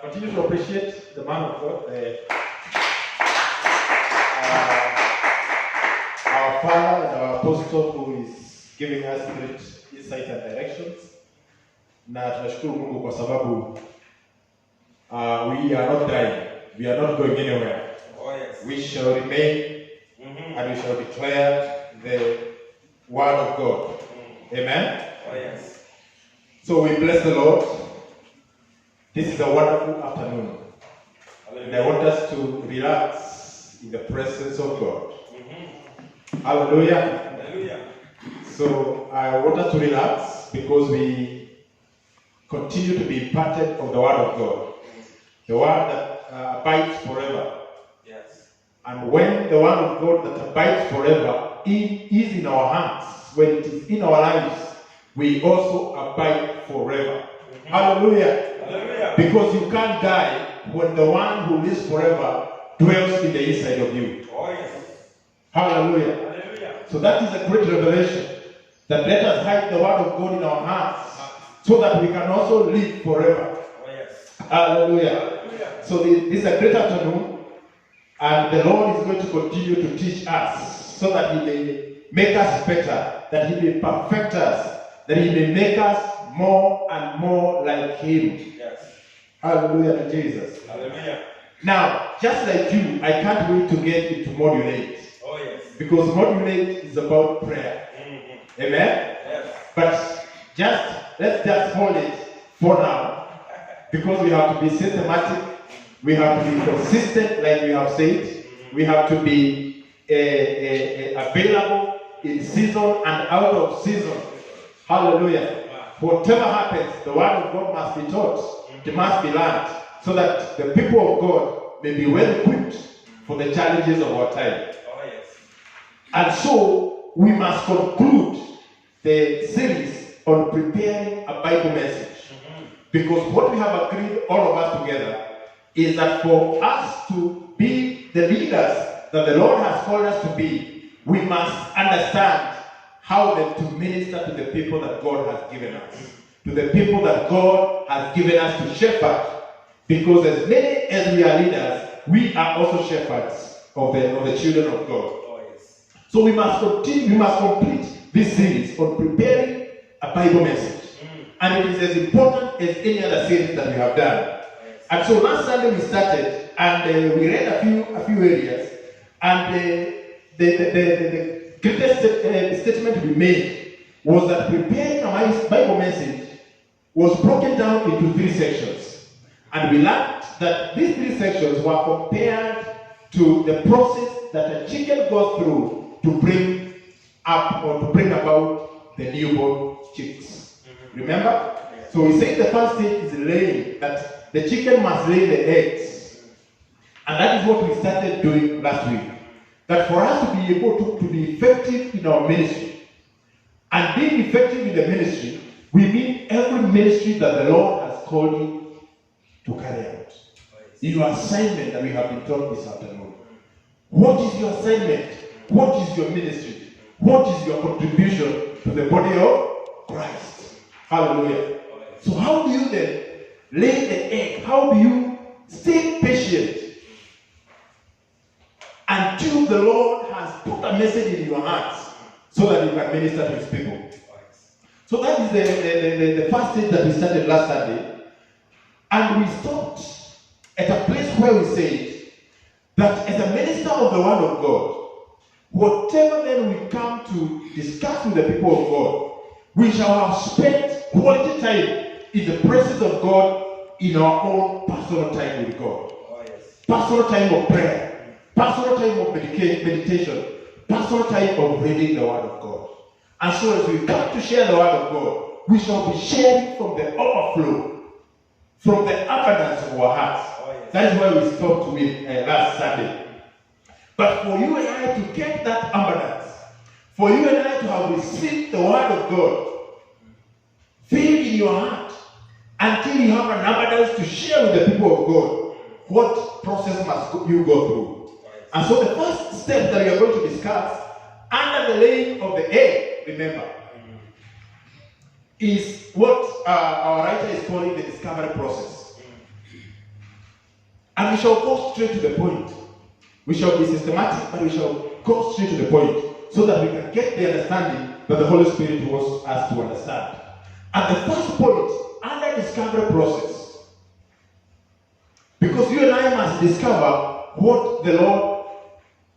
continue to appreciate the man of God, our father and our apostle who is giving us great insight and directions. Na tunashukuru Mungu kwa sababu we are not dying. We are not going anywhere. Oh, yes. We shall remain and we shall declare the word of God. Amen? Oh, yes. So we bless the Lord. This is a wonderful afternoon. And I want us to relax in the presence of God. Hallelujah. Hallelujah. So I want us to relax because we continue to be imparted of the word of God. The word that abides forever. Yes. And when the word of God that abides forever is in our hands, when it is in our lives, we also abide forever. Hallelujah. Hallelujah. Because you can't die when the one who lives forever dwells in the inside of you. Oh, yes. Hallelujah. Hallelujah. So that is a great revelation. That let us hide the word of God in our hearts so that we can also live forever. Oh, yes. Hallelujah. Hallelujah. So this is a great afternoon, and the Lord is going to continue to teach us so that He may make us better, that He may perfect us, that He may make us more and more like Him. Yes. Hallelujah to Jesus. Hallelujah. Now, just like you, I can't wait to get into module 8. Oh, yes. Because module 8 is about prayer. Amen? Yes. But let's just hold it for now. Because we have to be systematic. We have to be consistent, like we have said. We have to be available in season and out of season. Hallelujah. Whatever happens, the word of God must be taught. It must be learned. So that the people of God may be well equipped for the challenges of our time. Oh, yes. And so, we must conclude the series on preparing a Bible message. Because what we have agreed, all of us together, is that for us to be the leaders that the Lord has called us to be, we must understand how to minister to the people that God has given us. To the people that God has given us to shepherd. Because as many as we are leaders, we are also shepherds of the children of God. Oh, yes. So we must continue, we must complete this series on preparing a Bible message. And it is as important as any other series that we have done. Yes. And so last Sunday we started and we read a few areas, and the greatest statement we made was that preparing a Bible message was broken down into 3 sections. And we learned that these 3 sections were compared to the process that a chicken goes through to bring up or to bring about the newborn chicks. Remember? So we said the first stage is laying, that the chicken must lay the eggs. And that is what we started doing last week. That for us to be able to be effective in our ministry, and being effective in the ministry, we mean every ministry that the Lord has called you to carry out. Your assignment that we have been taught this afternoon. What is your assignment? What is your ministry? What is your contribution to the body of Christ? Hallelujah. So how do you then lay the egg? How do you stay patient until the Lord has put a message in your hearts so that you can minister to His people? So that is the first stage that we started last Sunday. And we stopped at a place where we said that as a minister of the Word of God, whatever then we come to discuss with the people of God, we shall have spent quality time in the presence of God in our own personal time with God. Oh, yes. Personal time of prayer, personal time of meditation, personal time of reading the Word of God. And so as we come to share the Word of God, we shall be sharing from the overflow, from the abundance of our hearts. Oh, yes. That is where we stopped with last Sunday. But for you and I to get that abundance, for you and I to have received the Word of God, filled in your heart, until you have an abundance to share with the people of God, what process must you go through? And so the first step that we are going to discuss, under the laying of the egg, remember, is what our writer is calling the discovery process. And we shall go straight to the point. We shall be systematic, but we shall go straight to the point so that we can get the understanding that the Holy Spirit wants us to understand. And the first point, under discovery process, because you and I must discover what the Lord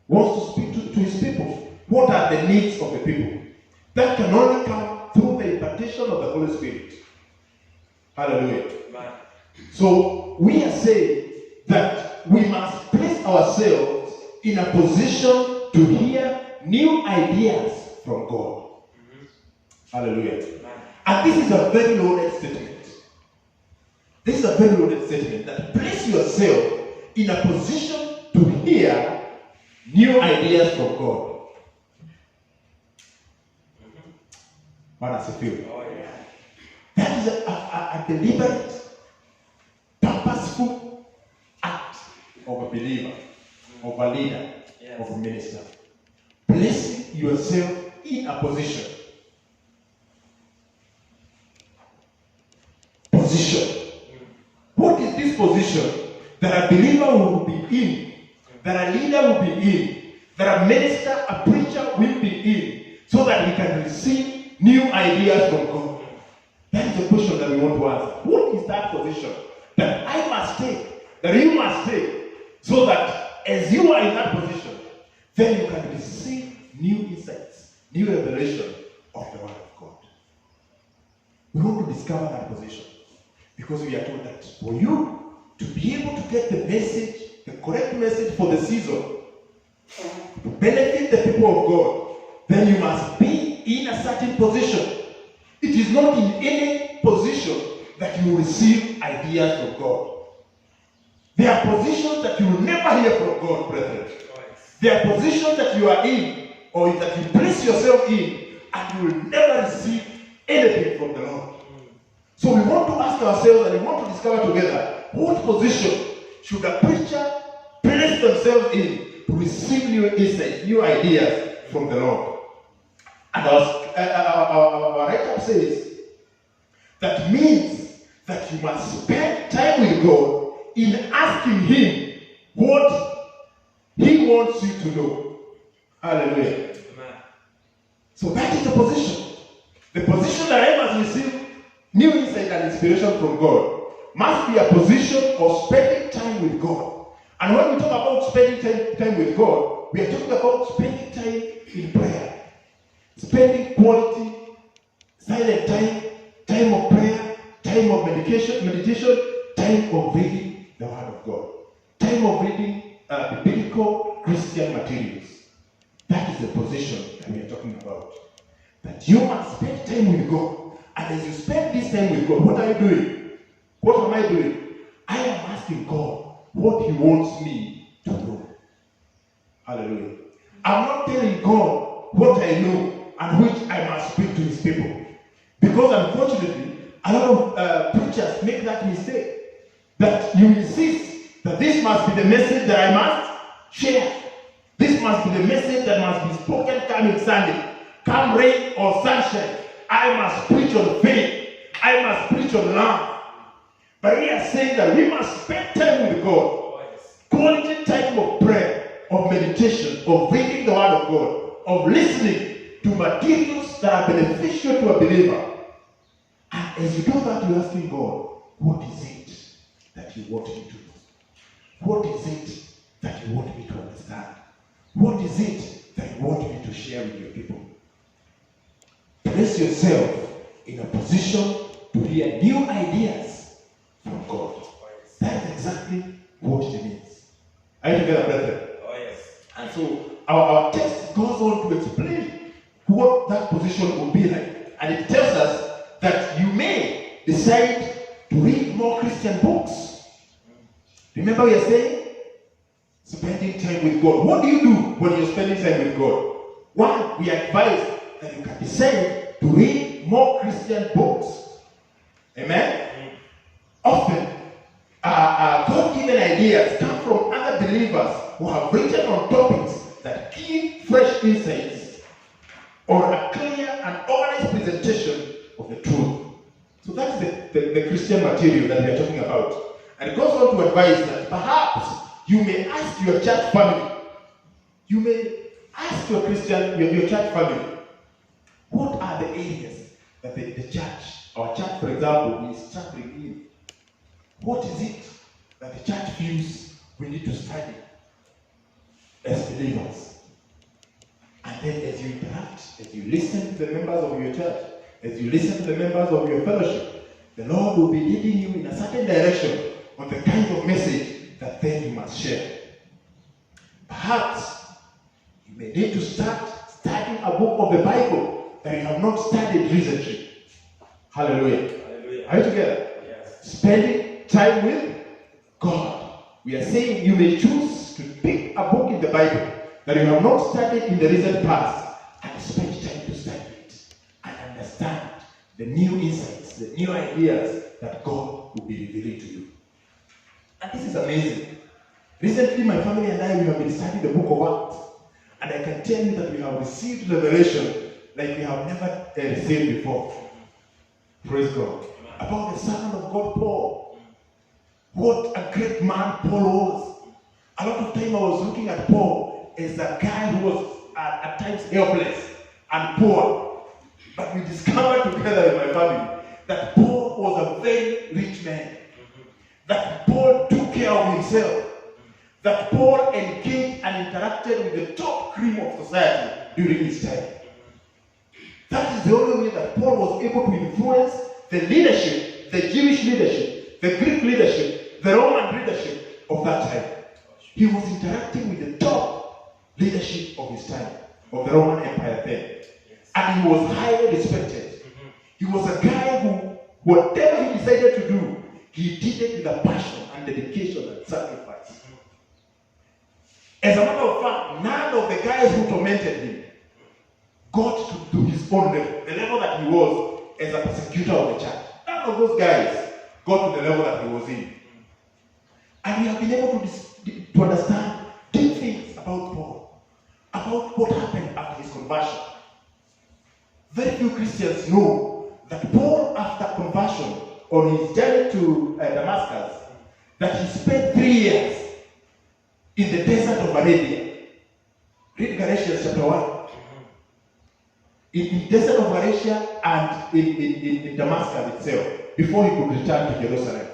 wants to speak to his people. What are the needs of the people? That can only come through the impartation of the Holy Spirit. Hallelujah. Amen. So we are saying that we must place ourselves in a position to hear new ideas from God. Hallelujah. Amen. And this is a very loaded statement. This is a very loaded statement that place yourself in a position to hear new ideas from God. What does it feel? Oh, yeah. That is a deliberate, purposeful act of a believer, of a leader, Yes. of a minister. Placing yourself in a position. Position. What is this position that a believer will be in, that a leader will be in, that a minister, a preacher will be in, so that he can receive new ideas from God? That is the question that we want to answer. What is that position that I must take, that you must take, so that as you are in that position, then you can receive new insights, new revelation of the Word of God? We want to discover that position. Because we are told that for you to be able to get the message, the correct message for the season, to benefit the people of God, then you must be in a certain position. It is not in any position that you will receive ideas from God. There are positions that you will never hear from God, brethren. There are positions that you are in, or that you place yourself in, and you will never receive anything from the Lord. So we want to ask ourselves, and we want to discover together, what position should a preacher place themselves in to receive new insights, new ideas from the Lord? And our write-up says that means that you must spend time with God in asking Him what He wants you to know. Hallelujah. Amen. So that is the position. The position that I must receive new insight and inspiration from God must be a position of spending time with God. And when we talk about spending time with God, we are talking about spending time in prayer, spending quality, silent time, time of prayer, time of meditation, time of reading the Word of God, time of reading the biblical Christian materials. That is the position that we are talking about. That you must spend time with God. And as you spend this time with God, what are you doing? What am I doing? I am asking God what He wants me to know. Hallelujah. I'm not telling God what I know and which I must speak to His people. Because unfortunately, a lot of preachers make that mistake. That you insist that this must be the message that I must share. This must be the message that must be spoken coming Sunday. Come rain or sunshine. I must preach on faith. I must preach on love. But we are saying that we must spend time with God. Quality time of prayer, of meditation, of reading the Word of God, of listening to materials that are beneficial to a believer. And as you do that, you're asking God, what is it that you want me to know? What is it that you want me to understand? What is it that you want me to share with your people? Place yourself in a position to hear new ideas from God. That is exactly what it means. Are you together, brethren? Oh, yes. And so our text goes on to explain what that position will be like. And it tells us that you may decide to read more Christian books. Remember we are saying? Spending time with God. What do you do when you're spending time with God? One, we advise that you can decide to read more Christian books. Amen? Often, God-given ideas come from other believers who have written on topics that give fresh insights or a clear and honest presentation of the truth. So that's the Christian material that we are talking about. And it goes on to advise that perhaps you may ask your church family, you may ask your Christian, your church family, what are the areas that the church, our church for example, is struggling in? What is it that the church feels we need to study as believers? And then as you interact, as you listen to the members of your church, as you listen to the members of your fellowship, the Lord will be leading you in a certain direction on the kind of message that then you must share. Perhaps you may need to start studying a book of the Bible that you have not studied recently. Hallelujah. Hallelujah. Are you together? Yes. Spending time with God. We are saying you may choose to pick a book in the Bible that you have not studied in the recent past and spend time to study it and understand the new insights, the new ideas that God will be revealing to you. And this is amazing. Recently, my family and I, we have been studying the book of Acts. And I can tell you that we have received revelation like we have never received before. Praise God. About the Son of God, Paul. What a great man Paul was. A lot of time I was looking at Paul as a guy who was at times helpless and poor. But we discovered together in my family that Paul was a very rich man. That Paul took care of himself. That Paul engaged and interacted with the top cream of society during his time. That is the only way that Paul was able to influence the leadership, the Jewish leadership, the Greek leadership, the Roman leadership of that time. He was interacting with the top leadership of his time, of the Roman Empire then. And he was highly respected. He was a guy who, whatever he decided to do, he did it with a passion and dedication and sacrifice. As a matter of fact, none of the guys who tormented him got to his own level, the level that he was as a persecutor of the church. None of those guys got to the level that he was in. And we have been able to understand deep things about Paul, about what happened after his conversion. Very few Christians know that Paul, after conversion, on his journey to Damascus, that he spent 3 years in the desert of Arabia. Read Galatians chapter 1. In the desert of Arabia and in Damascus itself, before he could return to Jerusalem.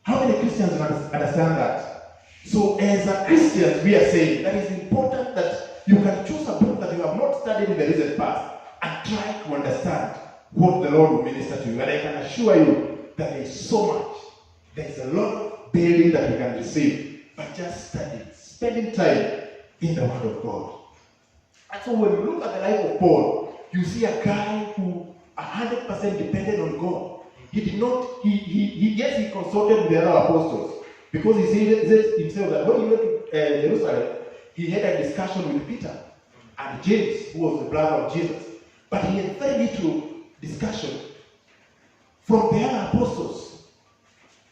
How many Christians understand that? So as a Christians, we are saying that it's important that you can choose a book that you have not studied in the recent past and try to understand what the Lord will minister to you. And I can assure you that there is so much. There is a lot of building that you can receive by just studying, spending time in the Word of God. And so when you look at the life of Paul, you see a guy who 100% depended on God. He did not, yes, he consulted with the other apostles. Because he said himself that when he went to Jerusalem, he had a discussion with Peter and James, who was the brother of Jesus. But he had very little discussion from the other apostles.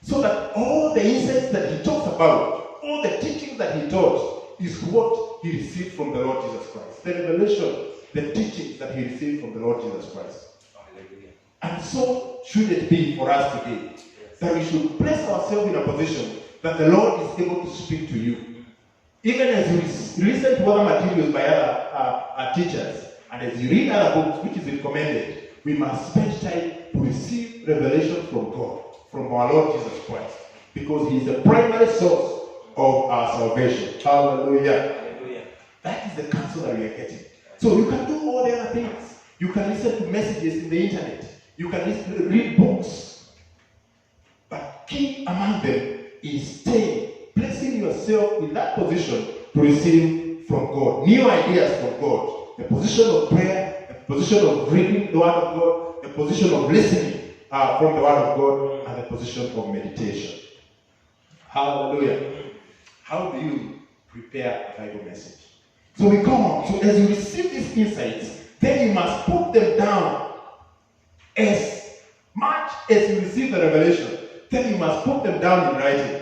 So that all the insights that he talks about, all the teachings that he taught, is what he received from the Lord Jesus Christ. The revelation, the teachings that he received from the Lord Jesus Christ. Hallelujah. And so should it be for us today. Yes. That we should place ourselves in a position that the Lord is able to speak to you. Even as you listen to other materials by other teachers, and as you read other books, which is recommended, we must spend time to receive revelation from God, from our Lord Jesus Christ, because He is the primary source of our salvation. Hallelujah. Hallelujah. That is the counsel that we are getting. So you can do all the other things. You can listen to messages in the internet. You can read books. But key among them is staying, placing yourself in that position to receive from God, new ideas from God. The position of prayer, the position of reading the Word of God, the position of listening from the Word of God, and the position of meditation. Hallelujah. How do you prepare a Bible message? So we come on. So as you receive these insights, then you must put them down. As much as you receive the revelation, then you must put them down in writing.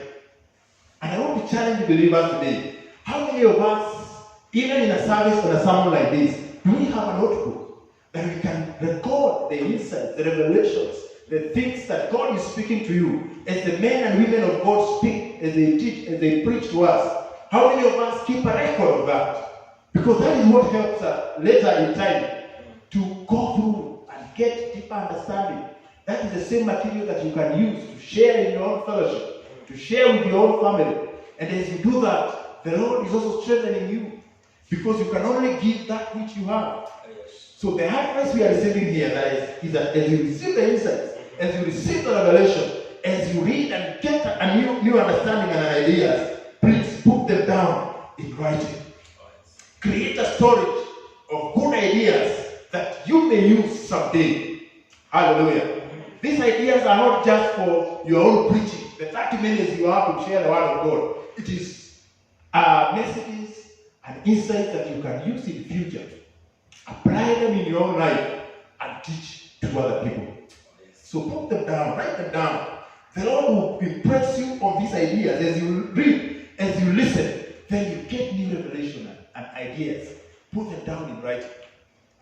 And I want to challenge the believers today. How many of us, even in a service or a sermon like this, do we have a notebook that we can record the insights, the revelations the things that God is speaking to you, as the men and women of God speak, as they teach, as they preach to us, how many of us keep a record of that? Because that is what helps us later in time to go through and get deeper understanding. That is the same material that you can use to share in your own fellowship, to share with your own family. And as you do that, the Lord is also strengthening you. Because you can only give that which you have. So the advice we are receiving here is that as you receive the insights, as you receive the revelation, as you read and get a new understanding and ideas, please put them down in writing. Create a storage of good ideas that you may use someday. Hallelujah. These ideas are not just for your own preaching. The 30 minutes you have to share the word of God. It is messages and insights that you can use in the future. Apply them in your own life and teach to other people. So put them down, write them down. The Lord will impress you on these ideas as you read, as you listen. Then you get new revelation and ideas. Put them down in writing.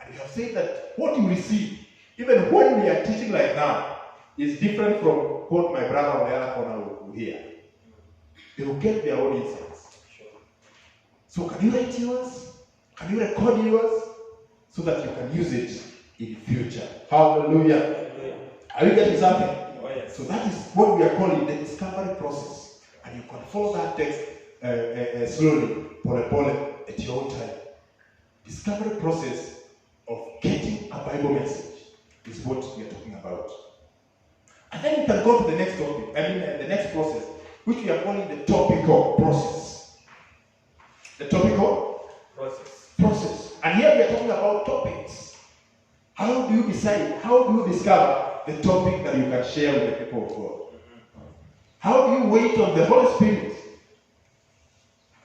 And you have said that what you receive, even when we are teaching like now, is different from what my brother on the other corner will hear. They will get their own insights. So can you write yours? Can you record yours? So that you can use it in the future. Hallelujah. Are you getting something? Oh, yes. So that is what we are calling the discovery process. And you can follow that text slowly, pole, at your own time. Discovery process of getting a Bible message is what we are talking about. And then you can go to the next topic, the next process, which we are calling the topical process. The topical process. And here we are talking about topics. How do you decide? How do you discover the topic that you can share with the people of God? How do you wait on the Holy Spirit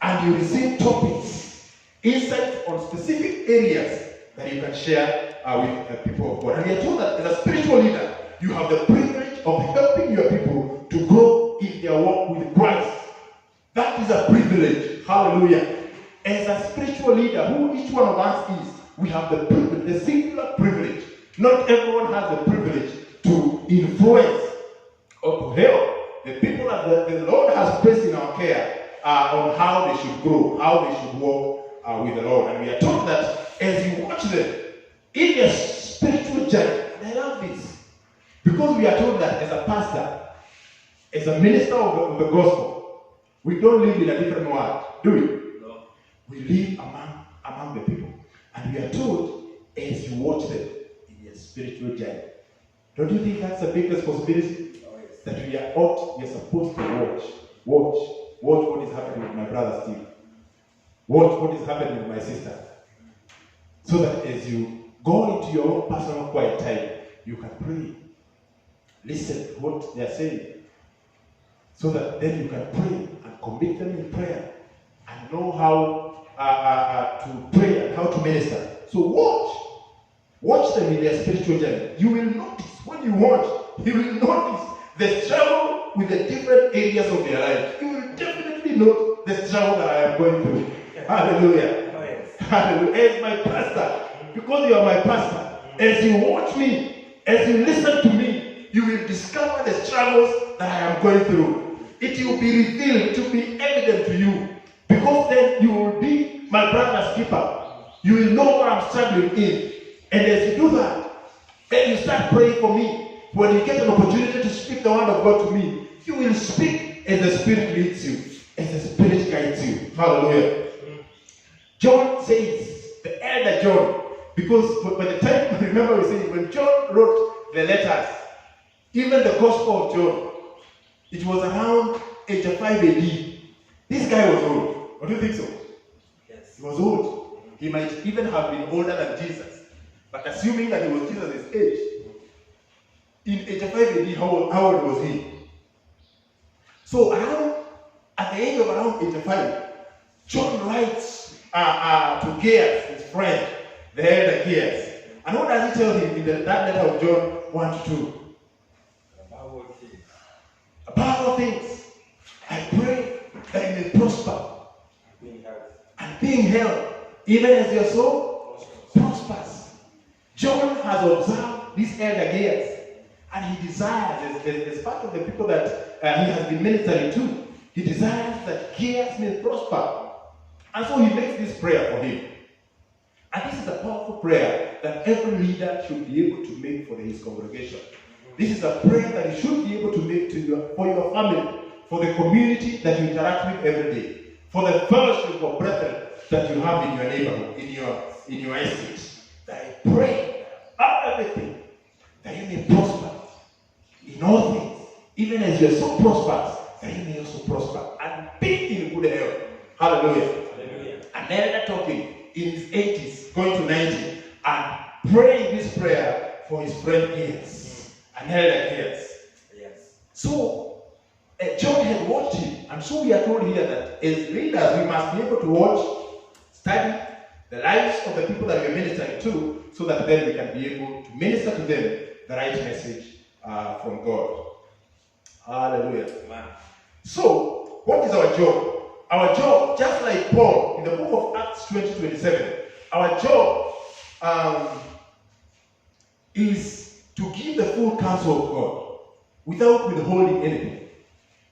and you receive topics, insights on specific areas that you can share with the people of God? And we are told that as a spiritual leader, you have the privilege of helping your people to grow in their walk with Christ. That is a privilege. Hallelujah. As a spiritual leader, who each one of us is, we have the privilege, the singular privilege. Not everyone has the privilege to influence or to help the people that the Lord has placed in our care on how they should grow, how they should walk with the Lord. And we are told that as you watch them in their spiritual journey, and I love this, because we are told that as a pastor, as a minister of the gospel, we don't live in a different world, do we? No. We live among the people. And we are told, as you watch them in their spiritual journey. Don't you think that's a big responsibility? Oh, yes. That we are supposed to watch what is happening with my brother Steve. Watch what is happening with my sister. So that as you go into your own personal quiet time, you can pray. Listen to what they are saying. So that then you can pray and commit them in prayer and know how to pray and how to minister. So watch them in their spiritual journey. You will notice, when you watch, you will notice the struggle with the different areas of their life. You will definitely note the struggle that I am going through. Hallelujah. Oh, yes. Hallelujah. As my pastor, because you are my pastor, as you watch me, as you listen to me, you will discover the struggles that I am going through. It will be revealed, it will be evident to you. Because then you will be my brother's keeper. You will know what I'm struggling in. And as you do that, then you start praying for me. When you get an opportunity to speak the word of God to me, you will speak as the Spirit leads you, as the Spirit guides you. Hallelujah. John says, the elder John, because by the time, remember we said, when John wrote the letters, even the Gospel of John, it was around 85 AD. This guy was old. Don't you think so? Yes. He was old. He might even have been older than Jesus. But assuming that he was Jesus' age, in 85 AD, how old was he? So at the age of around 85, John writes to Gaius, his friend, the elder Gaius. And what does he tell him in that letter of John 1 to 2? Above all things, I pray that you may prosper and be in health, even as your soul prospers. John has observed this elder Gaius, And he desires, as part of the people that he has been ministering to, he desires that Gaius may prosper. And so he makes this prayer for him. And this is a powerful prayer that every leader should be able to make for his congregation. This is a prayer that you should be able to make for your family, for the community that you interact with every day, for the fellowship of brethren that you have in your neighborhood, in your estate. That I pray above everything that you may prosper in all things, even as you are so prosperous, that you may also prosper and be in good health. Hallelujah. Hallelujah. An elder talking in his 80s, going to 90, and praying this prayer for his friend Gaius, an elder Gaius. Yes. So, John had watched him, and so we are told here that as leaders, we must be able to watch, study the lives of the people that we are ministering to, so that then we can be able to minister to them the right message from God. Hallelujah. Amen. So, what is our job? Our job, just like Paul in the book of Acts 20:27, our job is to give the full counsel of God without withholding anything.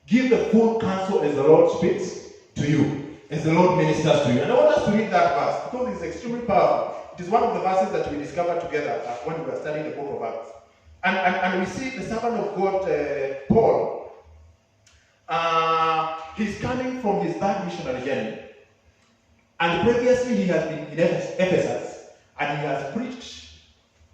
Give the full counsel as the Lord speaks to you, as the Lord ministers to you. And I want us to read that verse because it's extremely powerful. It is one of the verses that we discovered together when we were studying the book of Acts. And we see the servant of God, Paul, he's coming from his third missionary journey. And previously he has been in Ephesus, and he has preached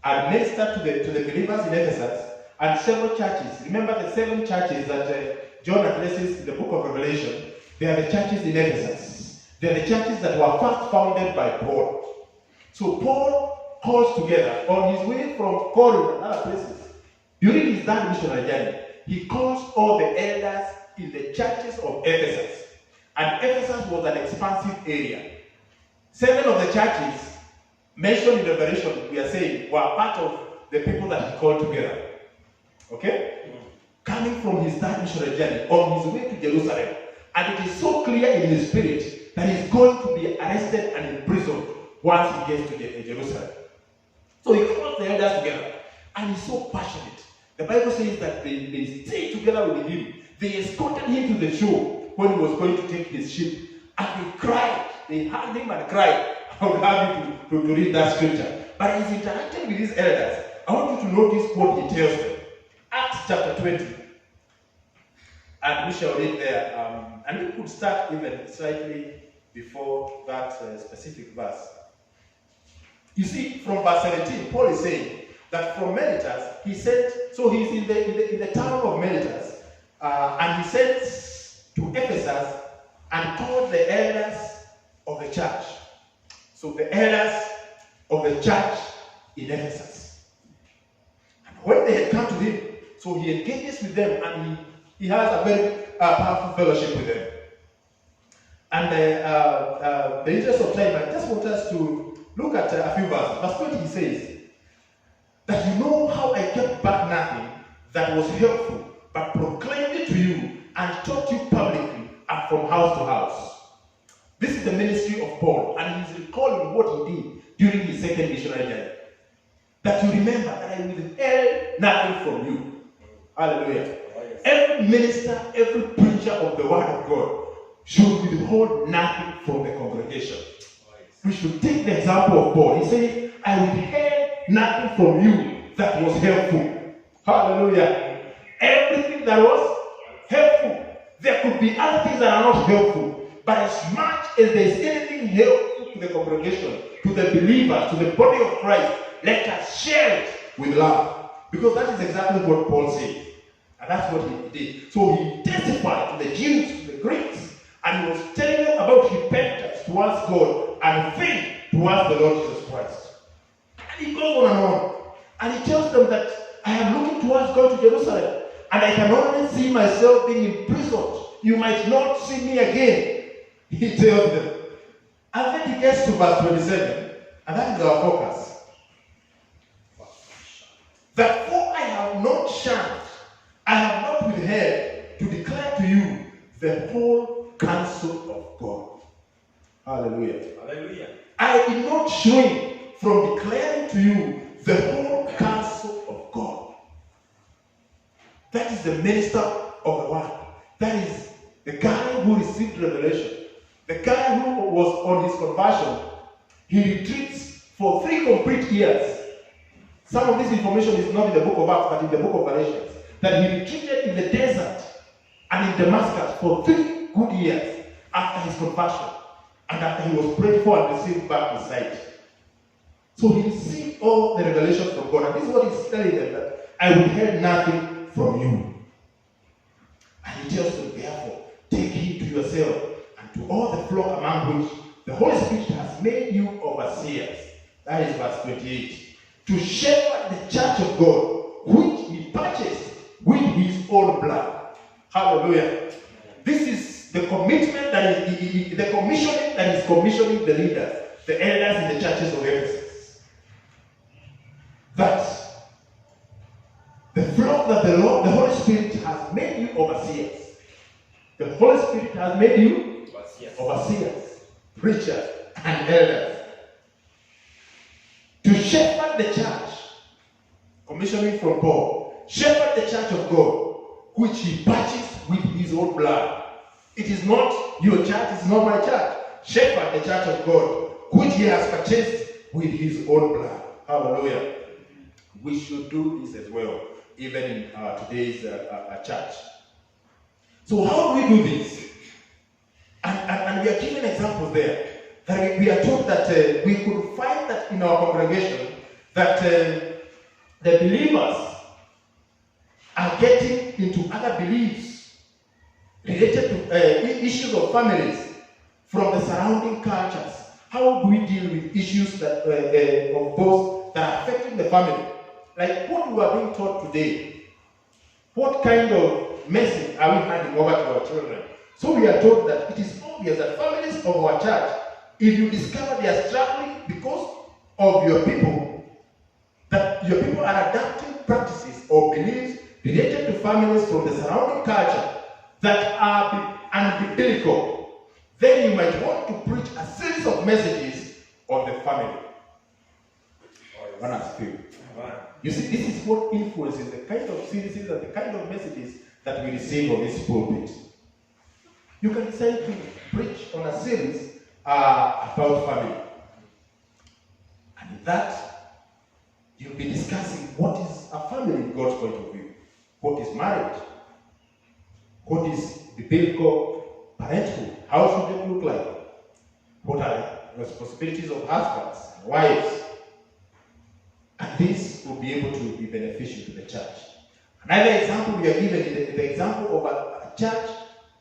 and ministered to the believers in Ephesus and several churches. Remember the 7 churches that John addresses in the book of Revelation? They are the churches in Ephesus. They are the churches that were first founded by Paul. So Paul calls together on his way from Corinth and other places. During his third missionary journey, he calls all the elders in the churches of Ephesus. And Ephesus was an expansive area. 7 of the churches mentioned in Revelation, we are saying, were part of the people that he called together. Okay? Coming from his third missionary journey on his way to Jerusalem. And it is so clear in his spirit that he's going to be arrested and imprisoned once he gets to Jerusalem. So he calls the elders together. And he's so passionate. The Bible says that they stayed together with him. They escorted him to the shore when he was going to take his ship. And they cried. They hugged him and cried. I would have you to read that scripture. But as he interacted with his elders, I want you to notice what he tells them. Acts chapter 20. And we shall read there. And we could start even slightly before that specific verse. You see, from verse 17, Paul is saying that from Miletus, he sent, so he's in the town of Miletus, and he sent to Ephesus and called the elders of the church. So the elders of the church in Ephesus. And when they had come to him, so he engages with them, and he has a very powerful fellowship with them. And the interest of time, I just want us to look at a few verses. Verse 20, he says, that you know how I kept back nothing that was helpful, but proclaimed it to you and taught you publicly and from house to house. This is the ministry of Paul, and he's recalling what he did during his second missionary journey. That you remember that I withheld nothing from you. Hallelujah. Oh, yes. Every minister, every preacher of the word of God should withhold nothing from the congregation. Oh, yes. We should take the example of Paul. He says, I withheld nothing from you that was helpful. Hallelujah. Everything that was helpful. There could be other things that are not helpful. But as much as there is anything helpful to the congregation, to the believers, to the body of Christ, let us share it with love. Because that is exactly what Paul said. And that's what he did. So he testified to the Jews, to the Greeks, and he was telling them about repentance towards God and faith towards the Lord Jesus Christ. And he goes on and on. And he tells them that I am looking towards going to Jerusalem, and I can only see myself being imprisoned. You might not see me again. He tells them. And then he gets to verse 27, and that is our focus. That for I have not shunned, I have not withheld to declare to you the whole counsel of God. Hallelujah. Hallelujah. I did not shrink from declaring to you the whole counsel of God. That is the minister of the word. That is the guy who received revelation. The guy who was on his conversion, he retreats for 3 complete years. Some of this information is not in the book of Acts, but in the book of Galatians. That he retreated in the desert and in Damascus for 3 good years after his conversion. And after he was prayed for and received back his sight. So he received all the revelation from God. And this is what he's telling them, that I will hear nothing from you. And he tells them, therefore, take heed to yourself and to all the flock among which the Holy Spirit has made you overseers. That is verse 28. To shepherd the church of God, which he purchased with his own blood. Hallelujah. This is the commitment that is, the commissioning that is commissioning the leaders, the elders in the churches of Ephesus. That the flock that the Holy Spirit has made you overseers. The Holy Spirit has made you overseers, preachers, and elders. To shepherd the church, commissioning from Paul, shepherd the church of God, which he purchased with his own blood. It is not your church, it's not my church. Shepherd the church of God, which he has purchased with his own blood. Hallelujah. We should do this as well, even in today's church. So how do we do this? And we are given examples there. That we are told that we could find that in our congregation, that the believers are getting into other beliefs related to issues of families from the surrounding cultures. How do we deal with issues that of those that are affecting the family? Like what we are being taught today. What kind of message are we handing over to our children? So we are told that it is obvious that families of our church, if you discover they are struggling because of your people, that your people are adapting practices or beliefs related to families from the surrounding culture that are unbiblical, then you might want to preach a series of messages on the family. You see, this is what influences the kind of series and the kind of messages that we receive on this pulpit. You can decide to preach on a series about family. And in that, you'll be discussing what is a family in God's point of view. What is marriage? What is biblical parenthood? How should it look like? What are the responsibilities of husbands and wives? And this will be able to be beneficial to the church. Another example we are given is the example of a church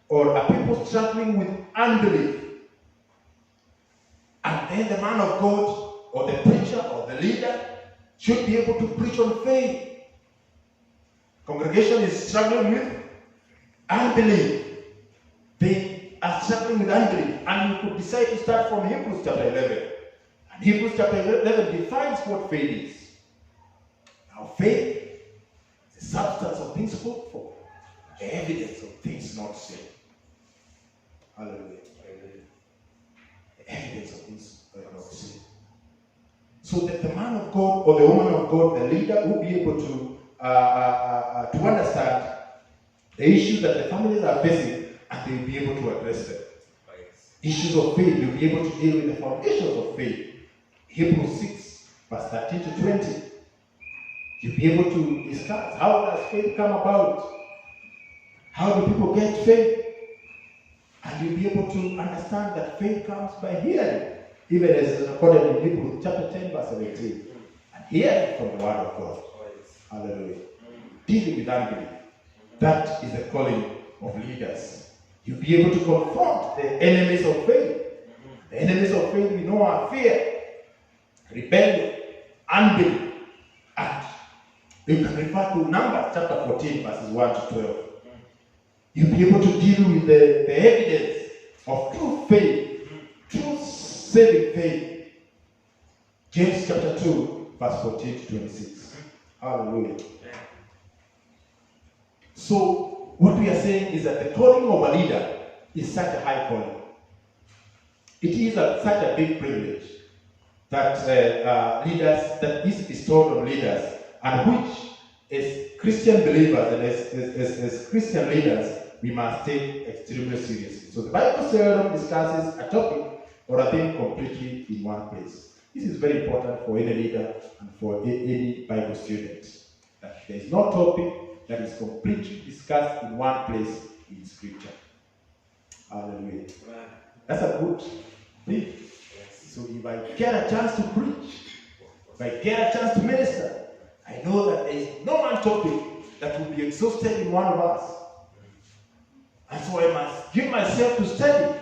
or a people struggling with unbelief. And then the man of God or the preacher or the leader should be able to preach on faith. Congregation is struggling with unbelief. They are struggling with unbelief. And you could decide to start from Hebrews chapter 11. And Hebrews chapter 11 defines what faith is. Now faith is the substance of things hoped for, the evidence of things not seen. Hallelujah. The evidence of things not seen. So that the man of God or the woman of God, the leader, will be able to understand the issues that the families are facing, and they will be able to address them. Issues of faith, you'll be able to deal with the foundations of faith. Hebrews 6, verse 13 to 20. You'll be able to discuss, how does faith come about? How do people get faith? And you'll be able to understand that faith comes by hearing, even as is recorded in Hebrews chapter 10, verse 17. And hearing from the word of God. Hallelujah. Dealing with unbelief. That is the calling of leaders. You'll be able to confront the enemies of faith. The enemies of faith we know are fear, rebellion, unbelief. And you can refer to Numbers chapter 14, verses 1 to 12. You'll be able to deal with the evidence of true faith, true saving faith. James chapter 2, verse 14 to 26. Hallelujah. So, what we are saying is that the calling of a leader is such a high calling. It is such a big privilege that leaders, that is bestowed on leaders, and which is Christian believers and as Christian leaders, we must take extremely seriously. So the Bible seldom discusses a topic or a thing completely in one place. This is very important for any leader and for any Bible student. That there is no topic that is completely discussed in one place in Scripture. Hallelujah. Amen. That's a good thing. Yes. So if I get a chance to preach, if I get a chance to minister, I know that there is no one topic that will be exhausted in one of us. And so I must give myself to study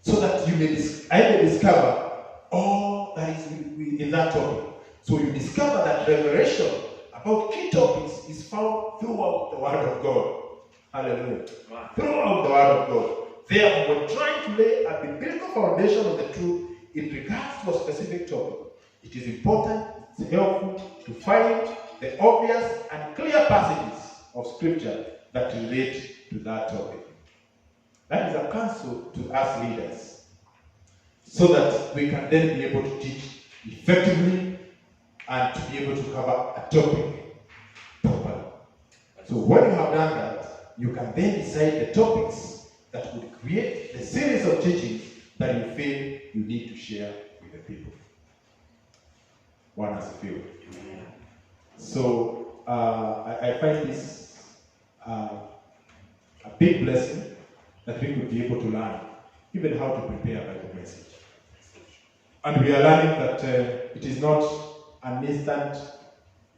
so that I may discover all that is in that topic. So you discover that revelation about key topics is found throughout the Word of God. Hallelujah. Wow. Throughout the Word of God. Therefore, when trying to lay a biblical foundation of the truth in regards to a specific topic, it is important, it's helpful to find the obvious and clear passages of Scripture that relate to that topic. That is a counsel to us leaders, so that we can then be able to teach effectively and to be able to cover a topic properly. So when you have done that, you can then decide the topics that would create the series of teachings that you feel you need to share with the people. One has a few. So I find this a big blessing that we could be able to learn, even how to prepare a Bible message. And we are learning that it is not an instant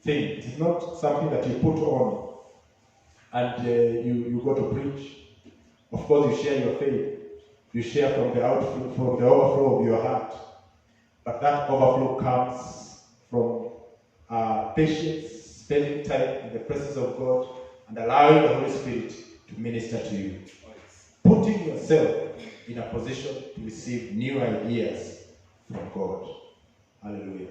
thing. It is not something that you put on and you go to preach. Of course, you share your faith. You share from the overflow of your heart. But that overflow comes from patience, spending time in the presence of God, and allowing the Holy Spirit to minister to you. Putting yourself in a position to receive new ideas from God. Hallelujah.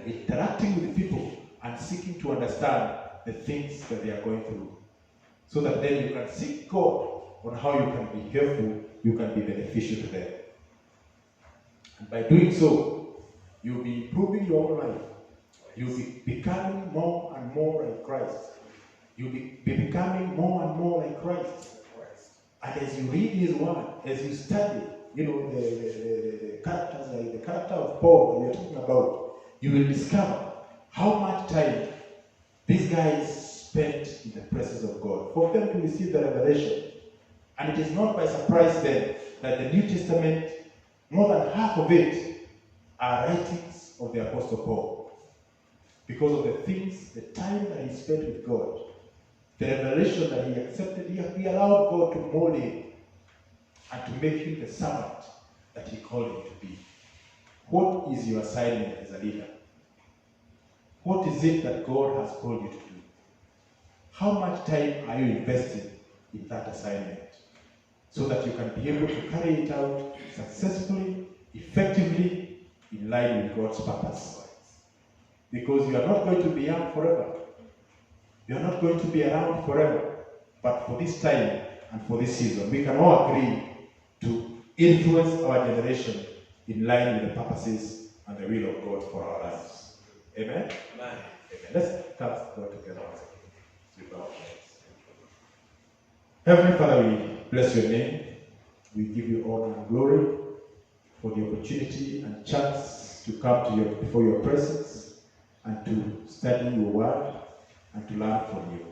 Interacting with people and seeking to understand the things that they are going through. So that then you can seek God on how you can be helpful, you can be beneficial to them. And by doing so, you'll be improving your own life. You'll be becoming more and more like Christ. You'll be becoming more and more like Christ. And as you read His Word, as you study, the characters, like the character of Paul that we are talking about, you will discover how much time these guys spent in the presence of God for them to receive the revelation. And it is not by surprise then that the New Testament, more than half of it, are writings of the Apostle Paul. Because of the things, the time that he spent with God, the revelation that he accepted, he allowed God to mold him and to make him the servant that he called him to be. What is your assignment as a leader? What is it that God has called you to do? How much time are you investing in that assignment so that you can be able to carry it out successfully, effectively, in line with God's purpose? Because you are not going to be young forever. You are not going to be around forever. But for this time and for this season, we can all agree to influence our generation in line with the purposes and the will of God for our lives. Amen? Amen. Amen. Let's come go together. Heavenly Father, we bless your name. We give you honor and glory for the opportunity and chance to come to before your presence and to study your word and to learn from you.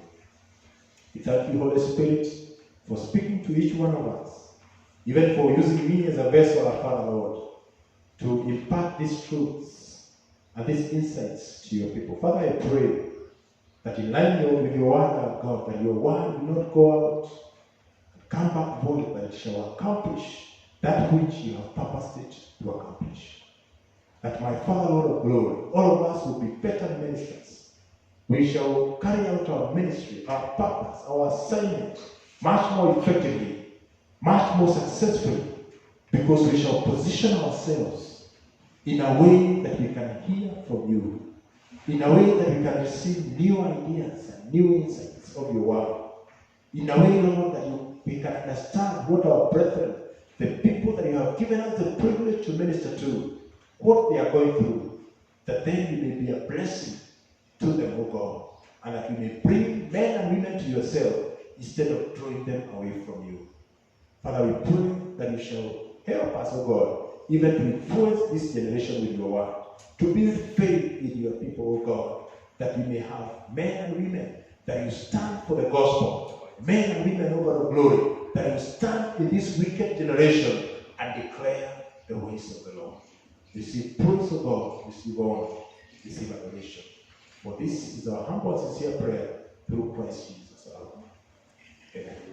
We thank you, Holy Spirit, for speaking to each one of us, even for using me as a vessel, our Father, Lord, to impart these truths and these insights to your people. Father, I pray that in line with your word, God, that your word will not go out and come back void, but it shall accomplish that which you have purposed it to accomplish. That my Father, Lord of glory, all of us will be better ministers. We shall carry out our ministry, our purpose, our assignment much more effectively, much more successfully, because we shall position ourselves in a way that we can hear from you, in a way that we can receive new ideas and new insights of your word, in a way, Lord, that we can understand what our brethren, the people that you have given us the privilege to minister to, what they are going through, that then you may be a blessing to them, O God. and that you may bring men and women to yourself instead of drawing them away from you. Father, we pray that you shall help us, O God, even to influence this generation with your word, to build faith in your people, O God, that we may have men and women, that you stand for the gospel, men and women, O God of glory, that you stand in this wicked generation and declare the ways of the Lord. Receive praise, O God, receive honor, receive adoration. For this is our humble and sincere prayer through Christ Jesus our Lord. Amen.